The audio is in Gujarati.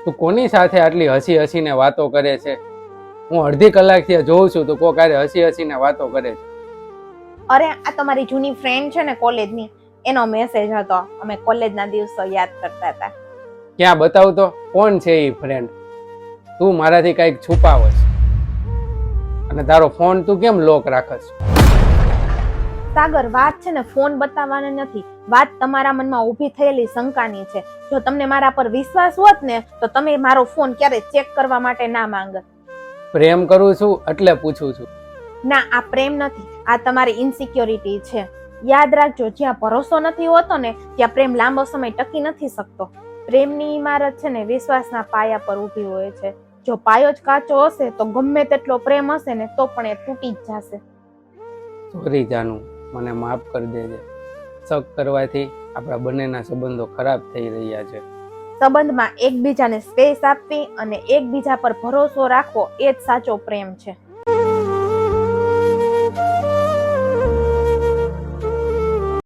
તું કોની સાથે આટલી હસી હસીને વાતો કરે છે? હું અડધી કલાકથી જોઉં છું તું કોકારે હસી હસીને વાતો કરે છે. અરે આ તો મારી જૂની ફ્રેન્ડ છે ને કોલેજની, એનો મેસેજ હતો. અમે કોલેજના દિવસો યાદ કરતા હતા. ક્યાં બતાવ તો, કોણ છે એ ફ્રેન્ડ? તું મારાથી કંઈક છુપાવસ અને તારો ફોન તું કેમ લોક રાખસ? સાગર, વાત છે ને ફોન બતાવવાની નથી, વાત તમારા મનમાં ઊભી થયેલી શંકાની છે. જો તમને મારા પર વિશ્વાસ હોત ને તો તમે મારો ફોન ક્યારે ચેક કરવા માટે ના માંગત. પ્રેમ કરું છું એટલે પૂછું છું. ના, આ પ્રેમ નથી, આ તમારી ઇન્સિક્યોરિટી છે. યાદ રાખજો, જ્યાં ભરોસો નથી હોતો ને ત્યાં પ્રેમ લાંબો સમય ટકી નથી શકતો. પ્રેમની ઇમારત છે ને વિશ્વાસના પાયા પર ઊભી હોય છે. જો પાયો જ કાચો હશે તો ગમે તેટલો પ્રેમ હશે ને તો પણ એ તૂટી જ જશે. સોરી જાનુ, મને માફ કરી દેજે. શક કરવાથી આપણા બંનેના સંબંધો ખરાબ થઈ રહ્યા છે. સંબંધમાં એકબીજાને સ્પેસ આપવી અને એકબીજા પર ભરોસો રાખવો એ જ સાચો પ્રેમ છે.